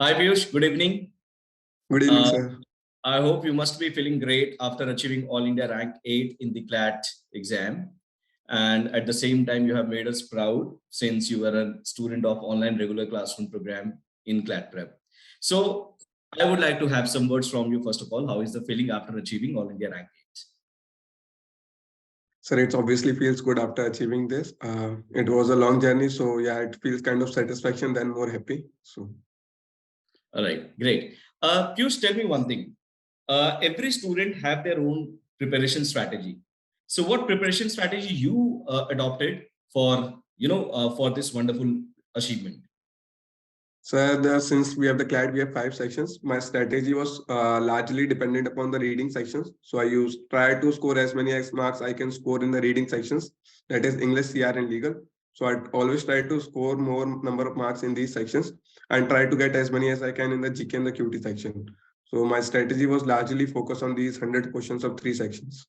Hi Piyush, good evening. Good evening, Uh, sir. I hope you must be feeling great after achieving All India Rank 8 in the CLAT exam. And at the same time, you have made us proud since you were a student of online regular classroom program in ClatPrep. So I would like to have some words from you. First of all, how is the feeling after achieving All India Rank 8? Sir, it obviously feels good after achieving this. It was a long journey, so yeah, it feels kind of satisfaction, then more happy. So, All right, great. Piyush, tell me one thing. Every student have their own preparation strategy. So what preparation strategy you adopted for, for this wonderful achievement? since we have the CLAD, we have 5 sections. My strategy was largely dependent upon the reading sections. So I used try to score as many as marks I can score in the reading sections. That is English, CR, and legal. So I always try to score more number of marks in these sections and try to get as many as I can in the GK and the QT section. So my strategy was largely focused on these 100 questions of 3 sections.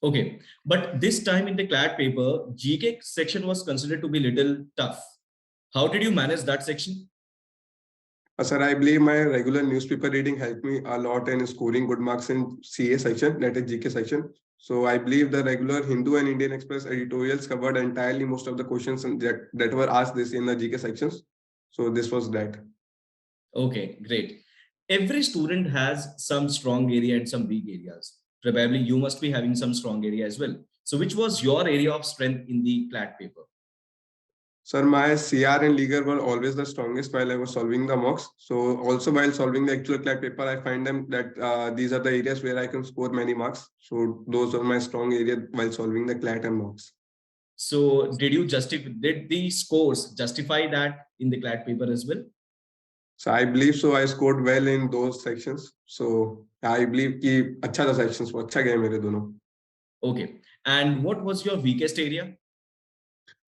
Okay, but this time in the CLAT paper, GK section was considered to be little tough. How did you manage that section? Sir, I believe my regular newspaper reading helped me a lot in scoring good marks in CA section, that is GK section. So I believe the regular Hindu and Indian Express editorials covered entirely most of the questions that were asked this in the GK sections. So this was that. Okay, great. Every student has some strong area and some weak areas. Probably you must be having some strong area as well. So which was your area of strength in the CLAT paper? Sir, my CR and legal were always the strongest while I was solving the mocks. So also while solving the actual CLAT paper, I find them that these are the areas where I can score many marks. So those are my strong areas while solving the CLAT and mocks. So did the scores justify that in the CLAT paper as well? So I believe so. I scored well in those sections. So I believe कि अच्छा था sections वो अच्छा गया मेरे दोनों. Okay. And what was your weakest area?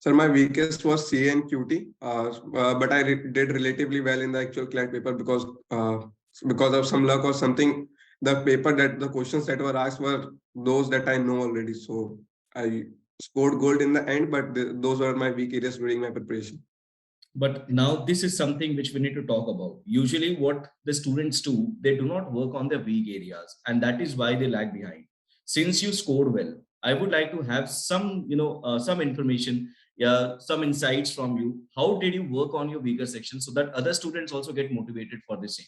Sir, my weakest was CA and QT, but I did relatively well in the actual CLAT paper because of some luck or something. The questions that were asked were those that I know already. So I scored gold in the end, but those were my weak areas during my preparation. But now this is something which we need to talk about. Usually what the students do, they do not work on their weak areas, and that is why they lag behind. Since you scored well, I would like to have some, some information, some insights from you. How did you work on your weaker section so that other students also get motivated for the same?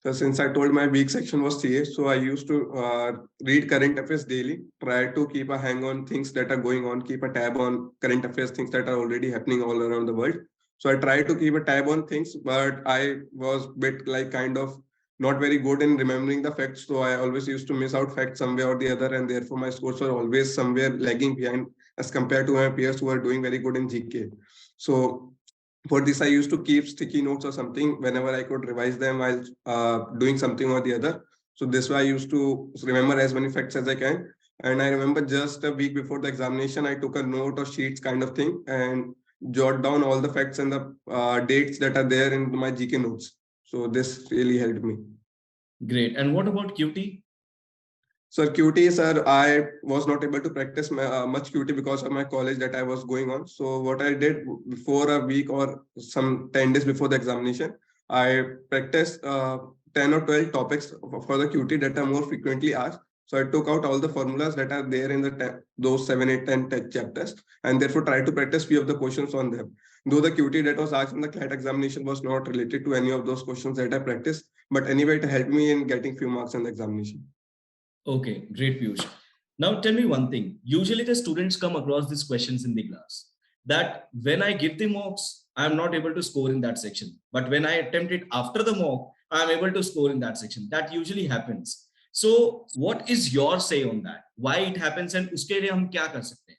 So since I told my weak section was CA, so I used to read current affairs daily, try to keep a hang on things that are going on, keep a tab on current affairs, things that are already happening all around the world. So I tried to keep a tab on things, but I was bit like kind of not very good in remembering the facts. So I always used to miss out facts somewhere or the other, and therefore my scores were always somewhere lagging behind as compared to my peers who are doing very good in GK. So for this, I used to keep sticky notes or something whenever I could revise them while doing something or the other. So this way I used to remember as many facts as I can. And I remember just a week before the examination, I took a note or sheets kind of thing and jot down all the facts and the dates that are there in my GK notes. So this really helped me. Great. And what about QT? So QT, sir, I was not able to practice much QT because of my college that I was going on. So what I did before a week or some 10 days before the examination, I practiced 10 or 12 topics for the QT that are more frequently asked. So I took out all the formulas that are there in those 7, 8, 10 chapters and therefore tried to practice few of the questions on them. Though the QT that was asked in the CLAT examination was not related to any of those questions that I practiced, but anyway, it helped me in getting few marks in the examination. Okay, great, Piyush. Now tell me one thing. Usually the students come across these questions in the class that when I give the mocks, I'm not able to score in that section. But when I attempt it after the mock, I'm able to score in that section. That usually happens. So what is your say on that? Why it happens and uske liye hum kya kar sakte hain?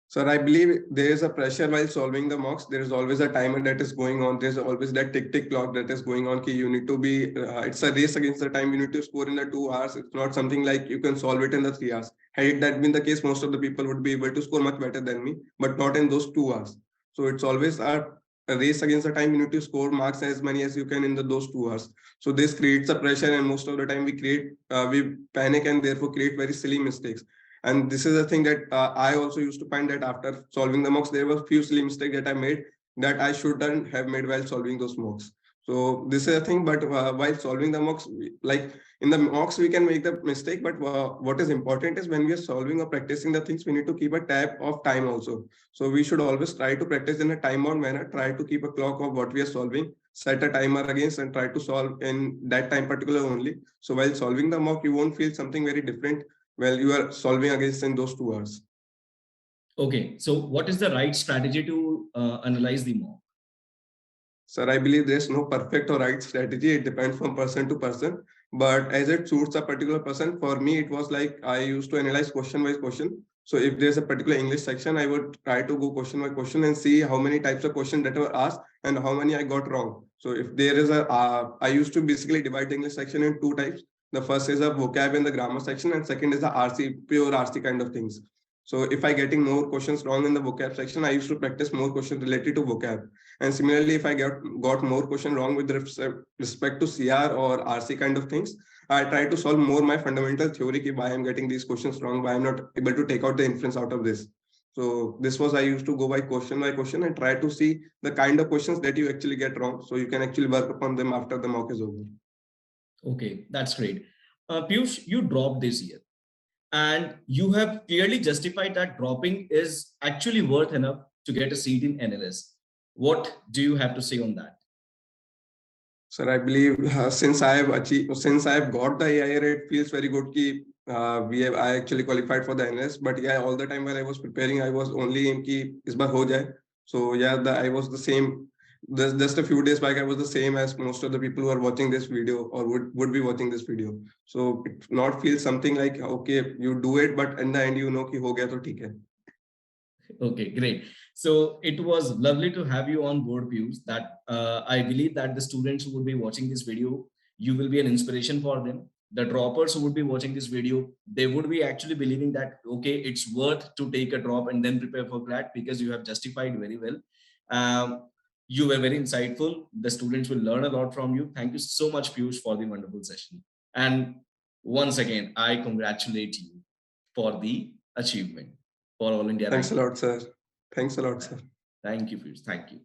Sir, I believe there is a pressure while solving the mocks. There is always a timer that is going on. There's always that tick clock that is going on. Ki you need to be. It's a race against the time. You need to score in the 2 hours. It's not something like you can solve it in the 3 hours. Had that been the case, most of the people would be able to score much better than me, but not in those 2 hours. So it's always a race against the time. You need to score marks as many as you can in those 2 hours. So this creates a pressure, and most of the time we panic and therefore create very silly mistakes. And this is the thing that I also used to find that after solving the mocks, there were few silly mistakes that I made. that I shouldn't have made while solving those mocks. So this is a thing, but while solving the mocks, like in the mocks, we can make the mistake, but what is important is when we are solving or practicing the things, we need to keep a tab of time also. So we should always try to practice in a time-bound manner, try to keep a clock of what we are solving, set a timer against and try to solve in that time particular only. So while solving the mock, you won't feel something very different while you are solving against in those 2 hours. Okay, so what is the right strategy to analyze the mock? Sir, I believe there's no perfect or right strategy. It depends from person to person. But as it suits a particular person, for me, it was like I used to analyze question by question. So if there's a particular English section, I would try to go question by question and see how many types of questions that were asked and how many I got wrong. So if there is I used to basically divide the English section in 2 types. The first is a vocab and the grammar section, and second is the RC, pure RC kind of things. So if I getting more questions wrong in the vocab section, I used to practice more questions related to vocab. And similarly, if I got more question wrong with respect to CR or RC kind of things, I try to solve more my fundamental theory ki why I'm getting these questions wrong, why I'm not able to take out the inference out of this. So this was I used to go by question and try to see the kind of questions that you actually get wrong. So you can actually work upon them after the mock is over. Okay, that's great. Piyush, you dropped this year and you have clearly justified that dropping is actually worth enough to get a seat in NLS. What do you have to say on that? Sir, I believe since I have got the AIR, it feels very good ki I actually qualified for the NS. But yeah, all the time while I was preparing, I was only aim ki is baar ho jaye. So yeah, I was the same. Just a few days back, I was the same as most of the people who are watching this video or would be watching this video. So it not feel something like okay, you do it, but in the end, you know ki ho gaya to theek hai. Okay, great. So it was lovely to have you on board, Piyush. That I believe that the students who would be watching this video, you will be an inspiration for them. The droppers who would be watching this video, they would be actually believing that, okay, it's worth to take a drop and then prepare for CLAT because you have justified very well. You were very insightful. The students will learn a lot from you. Thank you so much, Piyush, for the wonderful session. And once again, I congratulate you for the achievement for All India Thanks a ranking. lot, sir. Thanks a lot, sir. Thank you, Piyush. Thank you.